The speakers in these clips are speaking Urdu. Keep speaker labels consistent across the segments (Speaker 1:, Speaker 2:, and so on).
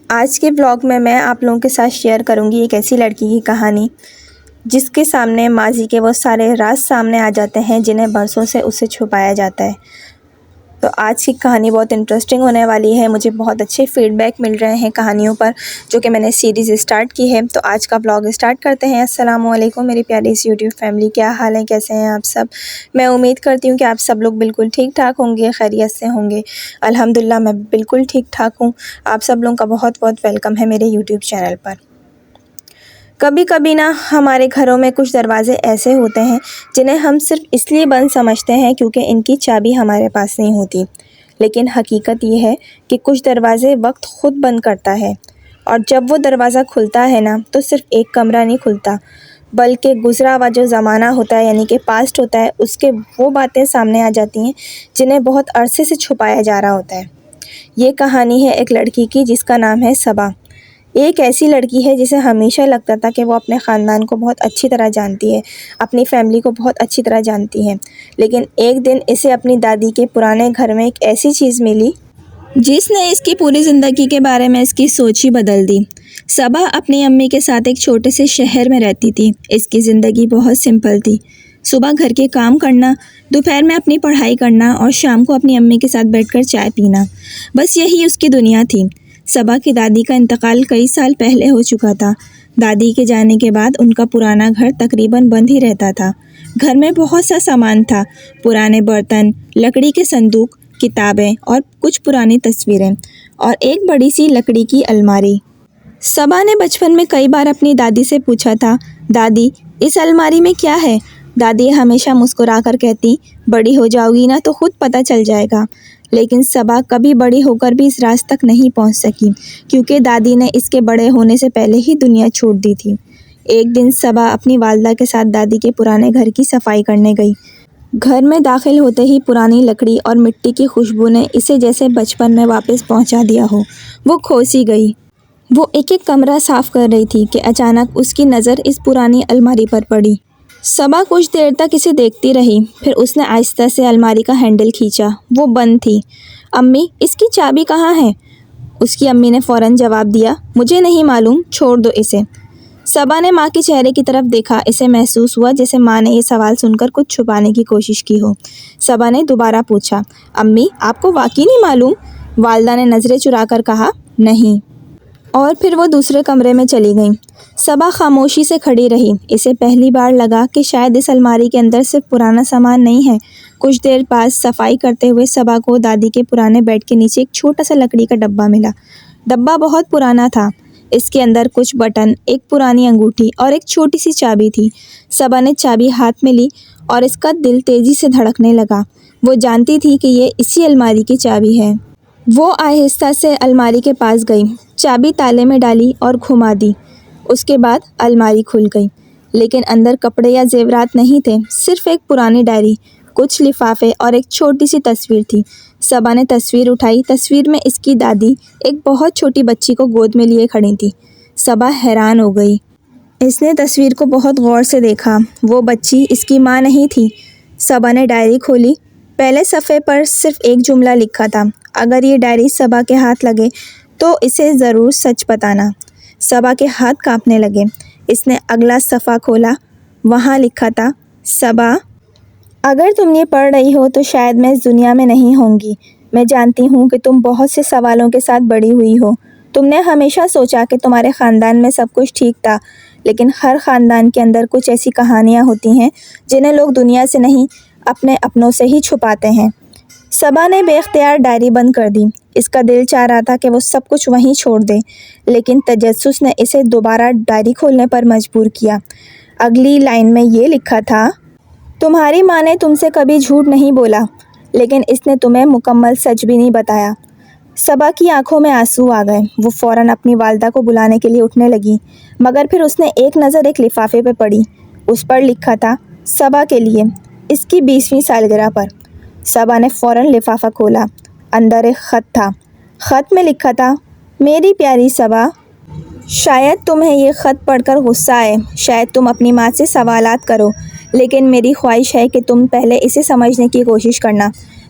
Speaker 1: آج کے بلاگ میں آپ لوگوں کے ساتھ شیئر کروں گی ایک ایسی لڑکی کی کہانی جس کے سامنے ماضی کے وہ سارے راز سامنے آ جاتے ہیں جنہیں برسوں سے اسے چھپایا جاتا ہے۔ تو آج کی کہانی بہت انٹرسٹنگ ہونے والی ہے۔ مجھے بہت اچھے فیڈ بیک مل رہے ہیں کہانیوں پر جو کہ میں نے سیریز اسٹارٹ کی ہے۔ تو آج کا بلاگ اسٹارٹ کرتے ہیں۔ السلام علیکم میری پیاری سی یوٹیوب فیملی، کیا حال ہے، کیسے ہیں آپ سب؟ میں امید کرتی ہوں کہ آپ سب لوگ بالکل ٹھیک ٹھاک ہوں گے، خیریت سے ہوں گے۔ الحمدللہ میں بالکل ٹھیک ٹھاک ہوں۔ آپ سب لوگوں کا بہت بہت ویلکم ہے میرے یوٹیوب چینل پر۔ کبھی کبھی ہمارے گھروں میں کچھ دروازے ایسے ہوتے ہیں جنہیں ہم صرف اس لیے بند سمجھتے ہیں کیونکہ ان کی چابی ہمارے پاس نہیں ہوتی، لیکن حقیقت یہ ہے کہ کچھ دروازے وقت خود بند کرتا ہے، اور جب وہ دروازہ کھلتا ہے تو صرف ایک کمرہ نہیں کھلتا بلکہ گزرا ہوا جو زمانہ ہوتا ہے یعنی کہ پاسٹ ہوتا ہے، اس کے وہ باتیں سامنے آ جاتی ہیں جنہیں بہت عرصے سے چھپایا جا رہا ہوتا ہے۔ یہ کہانی ہے ایک لڑکی کی جس کا نام ہے صبا۔ ایک ایسی لڑکی ہے جسے ہمیشہ لگتا تھا کہ وہ اپنے خاندان کو بہت اچھی طرح جانتی ہے، اپنی فیملی کو بہت اچھی طرح جانتی ہے، لیکن ایک دن اسے اپنی دادی کے پرانے گھر میں ایک ایسی چیز ملی جس نے اس کی پوری زندگی کے بارے میں اس کی سوچ ہی بدل دی۔ صبا اپنی امی کے ساتھ ایک چھوٹے سے شہر میں رہتی تھی۔ اس کی زندگی بہت سمپل تھی۔ صبح گھر کے کام کرنا، دوپہر میں اپنی پڑھائی کرنا اور شام کو اپنی امی کے ساتھ بیٹھ کر چائے پینا، بس یہی اس کی دنیا تھی۔ صبا کی دادی کا انتقال کئی سال پہلے ہو چکا تھا۔ دادی کے جانے کے بعد ان کا پرانا گھر تقریباً بند ہی رہتا تھا۔ گھر میں بہت سا سامان تھا، پرانے برتن، لکڑی کے صندوق، کتابیں اور کچھ پرانی تصویریں، اور ایک بڑی سی لکڑی کی الماری۔ صبا نے بچپن میں کئی بار اپنی دادی سے پوچھا تھا، دادی اس الماری میں کیا ہے؟ دادی ہمیشہ مسکرا کر کہتی، بڑی ہو جاؤ گی تو خود پتہ چل جائے گا۔ لیکن صبا کبھی بڑی ہو کر بھی اس راز تک نہیں پہنچ سکی کیونکہ دادی نے اس کے بڑے ہونے سے پہلے ہی دنیا چھوڑ دی تھی۔ ایک دن صبا اپنی والدہ کے ساتھ دادی کے پرانے گھر کی صفائی کرنے گئی۔ گھر میں داخل ہوتے ہی پرانی لکڑی اور مٹی کی خوشبو نے اسے جیسے بچپن میں واپس پہنچا دیا ہو۔ وہ کھوسی گئی۔ وہ ایک ایک کمرہ صاف کر رہی تھی کہ اچانک اس کی نظر اس پرانی الماری پر پڑی۔ صبا کچھ دیر تک اسے دیکھتی رہی، پھر اس نے آہستہ سے الماری کا ہینڈل کھینچا۔ وہ بند تھی۔ امی اس کی چابی کہاں ہے؟ اس کی امی نے فوراً جواب دیا، مجھے نہیں معلوم، چھوڑ دو اسے۔ صبا نے ماں کے چہرے کی طرف دیکھا۔ اسے محسوس ہوا جیسے ماں نے یہ سوال سن کر کچھ چھپانے کی کوشش کی ہو۔ صبا نے دوبارہ پوچھا، امی آپ کو واقعی نہیں معلوم؟ والدہ نے نظریں چرا کر کہا، نہیں، اور پھر وہ دوسرے کمرے میں چلی گئیں۔ صبا خاموشی سے کھڑی رہی۔ اسے پہلی بار لگا کہ شاید اس الماری کے اندر صرف پرانا سامان نہیں ہے۔ کچھ دیر بعد صفائی کرتے ہوئے صبا کو دادی کے پرانے بیڈ کے نیچے ایک چھوٹا سا لکڑی کا ڈبہ ملا۔ ڈبہ بہت پرانا تھا۔ اس کے اندر کچھ بٹن، ایک پرانی انگوٹھی اور ایک چھوٹی سی چابی تھی۔ صبا نے چابی ہاتھ میں لی اور اس کا دل تیزی سے دھڑکنے لگا۔ وہ جانتی تھی کہ یہ اسی الماری کی چابی ہے۔ وہ آہستہ سے الماری کے پاس گئی، چابی تالے میں ڈالی اور گھما دی۔ اس کے بعد الماری کھل گئی، لیکن اندر کپڑے یا زیورات نہیں تھے، صرف ایک پرانی ڈائری، کچھ لفافے اور ایک چھوٹی سی تصویر تھی۔ صبا نے تصویر اٹھائی۔ تصویر میں اس کی دادی ایک بہت چھوٹی بچی کو گود میں لیے کھڑی تھی۔ صبا حیران ہو گئی۔ اس نے تصویر کو بہت غور سے دیکھا۔ وہ بچی اس کی ماں نہیں تھی۔ صبا نے ڈائری کھولی۔ پہلے صفحے پر صرف ایک جملہ لکھا تھا، اگر یہ ڈائری صبا کے ہاتھ لگے تو اسے ضرور سچ بتانا۔ صبا کے ہاتھ کانپنے لگے۔ اس نے اگلا صفحہ کھولا۔ وہاں لکھا تھا، صبا اگر تم یہ پڑھ رہی ہو تو شاید میں اس دنیا میں نہیں ہوں گی۔ میں جانتی ہوں کہ تم بہت سے سوالوں کے ساتھ بڑی ہوئی ہو۔ تم نے ہمیشہ سوچا کہ تمہارے خاندان میں سب کچھ ٹھیک تھا، لیکن ہر خاندان کے اندر کچھ ایسی کہانیاں ہوتی ہیں جنہیں لوگ دنیا سے نہیں، اپنے اپنوں سے ہی چھپاتے ہیں۔ صبا نے بے اختیار ڈائری بند کر دی۔ اس کا دل چاہ رہا تھا کہ وہ سب کچھ وہیں چھوڑ دے، لیکن تجسس نے اسے دوبارہ ڈائری کھولنے پر مجبور کیا۔ اگلی لائن میں یہ لکھا تھا، تمہاری ماں نے تم سے کبھی جھوٹ نہیں بولا، لیکن اس نے تمہیں مکمل سچ بھی نہیں بتایا۔ صبا کی آنکھوں میں آنسو آ گئے۔ وہ فوراً اپنی والدہ کو بلانے کے لیے اٹھنے لگی، مگر پھر اس نے ایک نظر ایک لفافے پہ پڑی۔ اس پر لکھا تھا، صبا کے لیے، اس کی 20ویں سالگرہ پر۔ صبا نے فوراً لفافہ کھولا۔ اندر ایک خط تھا۔ خط میں لکھا تھا، میری پیاری صبا، شاید تمہیں یہ خط پڑھ کر غصہ آئے، شاید تم اپنی ماں سے سوالات کرو، لیکن میری خواہش ہے کہ تم پہلے اسے سمجھنے کی کوشش کرنا۔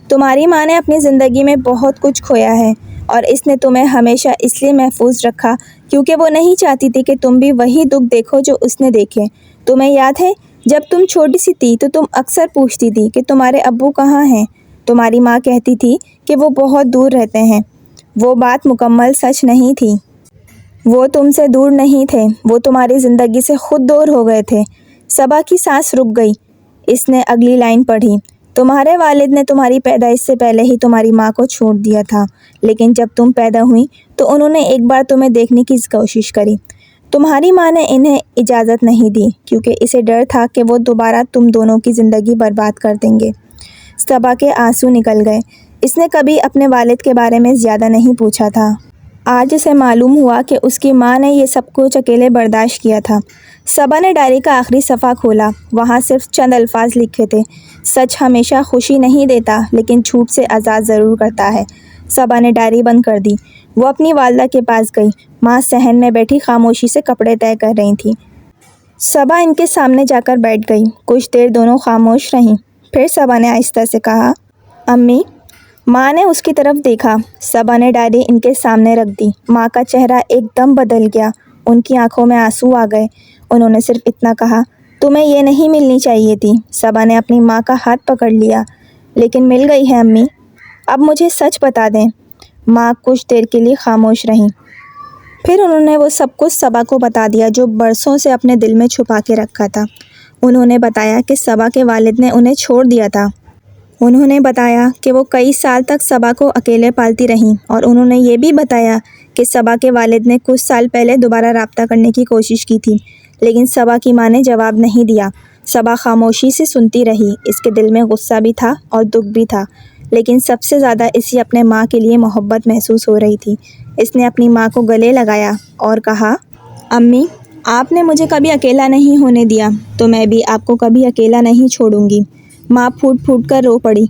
Speaker 1: تمہاری ماں نے اپنی زندگی میں بہت کچھ کھویا ہے اور اس نے تمہیں ہمیشہ اس لیے محفوظ رکھا کیونکہ وہ نہیں چاہتی تھی کہ تم بھی وہی دکھ دیکھو جو اس نے دیکھے۔ تمہیں یاد ہے جب تم چھوٹی سی تھی تو تم اکثر پوچھتی تھی کہ تمہارے ابو کہاں ہیں؟ تمہاری ماں کہتی تھی کہ وہ بہت دور رہتے ہیں۔ وہ بات مکمل سچ نہیں تھی۔ وہ تم سے دور نہیں تھے، وہ تمہاری زندگی سے خود دور ہو گئے تھے۔ صبا کی سانس رک گئی۔ اس نے اگلی لائن پڑھی، تمہارے والد نے تمہاری پیدائش سے پہلے ہی تمہاری ماں کو چھوڑ دیا تھا، لیکن جب تم پیدا ہوئی تو انہوں نے ایک بار تمہیں دیکھنے کی کوشش کری۔ تمہاری ماں نے انہیں اجازت نہیں دی کیونکہ اسے ڈر تھا کہ وہ دوبارہ تم دونوں کی زندگی برباد کر دیں گے۔ صبا کے آنسو نکل گئے۔ اس نے کبھی اپنے والد کے بارے میں زیادہ نہیں پوچھا تھا۔ آج اسے معلوم ہوا کہ اس کی ماں نے یہ سب کچھ اکیلے برداشت کیا تھا۔ صبا نے ڈائری کا آخری صفحہ کھولا۔ وہاں صرف چند الفاظ لکھے تھے، سچ ہمیشہ خوشی نہیں دیتا لیکن جھوٹ سے آزاد ضرور کرتا ہے۔ صبا نے ڈائری بند کر دی۔ وہ اپنی والدہ کے پاس گئی۔ ماں صحن میں بیٹھی خاموشی سے کپڑے طے کر رہی تھی۔ صبا ان کے سامنے جا کر بیٹھ گئی۔ کچھ دیر دونوں خاموش رہیں۔ پھر صبا نے آہستہ سے کہا، امی۔ ماں نے اس کی طرف دیکھا۔ صبا نے ڈائری ان کے سامنے رکھ دی۔ ماں کا چہرہ ایک دم بدل گیا۔ ان کی آنکھوں میں آنسو آ گئے۔ انہوں نے صرف اتنا کہا، تمہیں یہ نہیں ملنی چاہیے تھی۔ صبا نے اپنی ماں کا ہاتھ پکڑ لیا۔ لیکن مل گئی ہے امی، اب مجھے سچ بتا دیں۔ ماں کچھ دیر کے لیے خاموش رہیں۔ پھر انہوں نے وہ سب کچھ صبا کو بتا دیا جو برسوں سے اپنے دل میں چھپا کے رکھا تھا۔ انہوں نے بتایا کہ صبا کے والد نے انہیں چھوڑ دیا تھا۔ انہوں نے بتایا کہ وہ کئی سال تک صبا کو اکیلے پالتی رہیں، اور انہوں نے یہ بھی بتایا کہ صبا کے والد نے کچھ سال پہلے دوبارہ رابطہ کرنے کی کوشش کی تھی، لیکن صبا کی ماں نے جواب نہیں دیا۔ صبا خاموشی سے سنتی رہی۔ اس کے دل میں غصہ بھی تھا اور دکھ بھی تھا، لیکن سب سے زیادہ اسے اپنے ماں کے لیے محبت محسوس ہو رہی تھی۔ اس نے اپنی ماں کو گلے لگایا اور کہا، امی، آپ نے مجھے کبھی اکیلا نہیں ہونے دیا، تو میں بھی آپ کو کبھی اکیلا نہیں چھوڑوں گی۔ ماں پھوٹ پھوٹ کر رو پڑی۔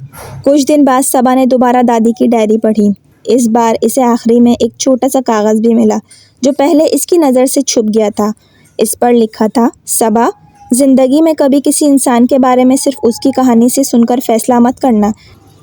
Speaker 1: کچھ دن بعد صبا نے دوبارہ دادی کی ڈائری پڑھی۔ اس بار اسے آخری میں ایک چھوٹا سا کاغذ بھی ملا جو پہلے اس کی نظر سے چھپ گیا تھا۔ اس پر لکھا تھا، صبا، زندگی میں کبھی کسی انسان کے بارے میں صرف اس کی کہانی سے سن کر فیصلہ مت کرنا۔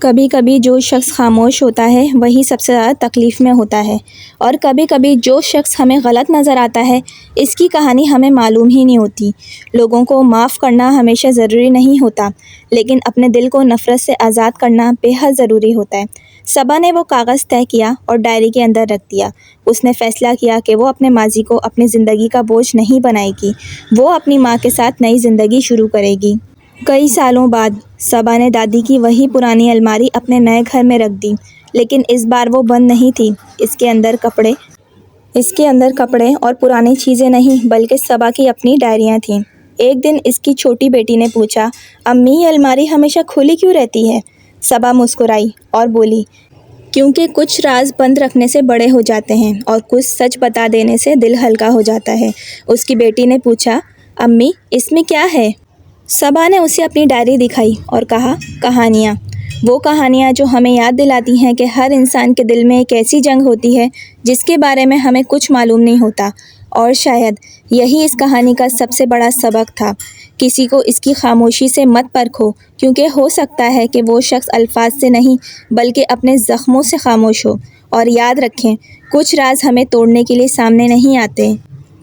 Speaker 1: کبھی کبھی جو شخص خاموش ہوتا ہے وہی سب سے زیادہ تکلیف میں ہوتا ہے، اور کبھی کبھی جو شخص ہمیں غلط نظر آتا ہے اس کی کہانی ہمیں معلوم ہی نہیں ہوتی۔ لوگوں کو معاف کرنا ہمیشہ ضروری نہیں ہوتا، لیکن اپنے دل کو نفرت سے آزاد کرنا بے حد ضروری ہوتا ہے۔ صبا نے وہ کاغذ طے کیا اور ڈائری کے اندر رکھ دیا۔ اس نے فیصلہ کیا کہ وہ اپنے ماضی کو اپنی زندگی کا بوجھ نہیں بنائے گی۔ وہ اپنی ماں کے ساتھ نئی زندگی شروع کرے گی۔ کئی سالوں بعد صبا نے دادی کی وہی پرانی الماری اپنے نئے گھر میں رکھ دی، لیکن اس بار وہ بند نہیں تھی۔ اس کے اندر کپڑے اور پرانی چیزیں نہیں بلکہ صبا کی اپنی ڈائریاں تھیں۔ ایک دن اس کی چھوٹی بیٹی نے پوچھا، امی، یہ الماری ہمیشہ کھلی کیوں رہتی ہے؟ صبا مسکرائی اور بولی، کیونکہ کچھ راز بند رکھنے سے بڑے ہو جاتے ہیں اور کچھ سچ بتا دینے سے دل ہلکا ہو جاتا ہے۔ اس کی بیٹی نے پوچھا، امی، اس میں کیا ہے؟ صبا نے اسے اپنی ڈائری دکھائی اور کہا، کہانیاں۔ وہ کہانیاں جو ہمیں یاد دلاتی ہیں کہ ہر انسان کے دل میں ایک ایسی جنگ ہوتی ہے جس کے بارے میں ہمیں کچھ معلوم نہیں ہوتا، اور شاید یہی اس کہانی کا سب سے بڑا سبق تھا۔ کسی کو اس کی خاموشی سے مت پرکھو، کیونکہ ہو سکتا ہے کہ وہ شخص الفاظ سے نہیں بلکہ اپنے زخموں سے خاموش ہو۔ اور یاد رکھیں، کچھ راز ہمیں توڑنے کے لیے سامنے نہیں آتے،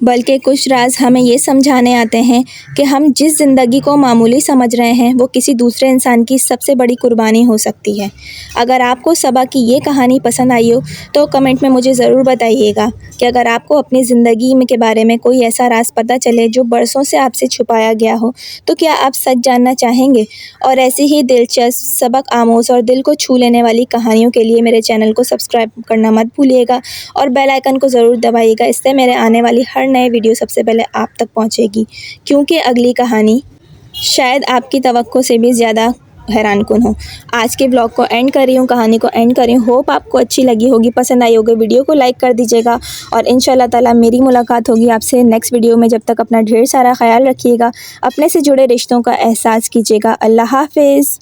Speaker 1: بلکہ کچھ راز ہمیں یہ سمجھانے آتے ہیں کہ ہم جس زندگی کو معمولی سمجھ رہے ہیں وہ کسی دوسرے انسان کی سب سے بڑی قربانی ہو سکتی ہے۔ اگر آپ کو صبا کی یہ کہانی پسند آئی ہو تو کمنٹ میں مجھے ضرور بتائیے گا کہ اگر آپ کو اپنی زندگی کے بارے میں کوئی ایسا راز پتہ چلے جو برسوں سے آپ سے چھپایا گیا ہو تو کیا آپ سچ جاننا چاہیں گے؟ اور ایسی ہی دلچسپ، سبق آموز اور دل کو چھو لینے والی کہانیوں کے لیے میرے چینل کو سبسکرائب کرنا مت بھولیے گا اور بیل آئیکن کو ضرور دبائیے گا۔ اس سے میرے آنے والی ہر نئے ویڈیو سب سے پہلے آپ تک پہنچے گی، کیونکہ اگلی کہانی شاید آپ کی توقع سے بھی زیادہ حیران کن ہو۔ آج کے بلاگ کو اینڈ کر رہی ہوں، کہانی کو اینڈ کر رہی ہوں۔ ہوپ آپ کو اچھی لگی ہوگی، پسند آئی ہوگی۔ ویڈیو کو لائک کر دیجیے گا اور انشاءاللہ تعالیٰ میری ملاقات ہوگی آپ سے نیکسٹ ویڈیو میں۔ جب تک اپنا ڈھیر سارا خیال رکھیے گا، اپنے سے جڑے رشتوں کا احساس کیجیے گا۔ اللہ حافظ۔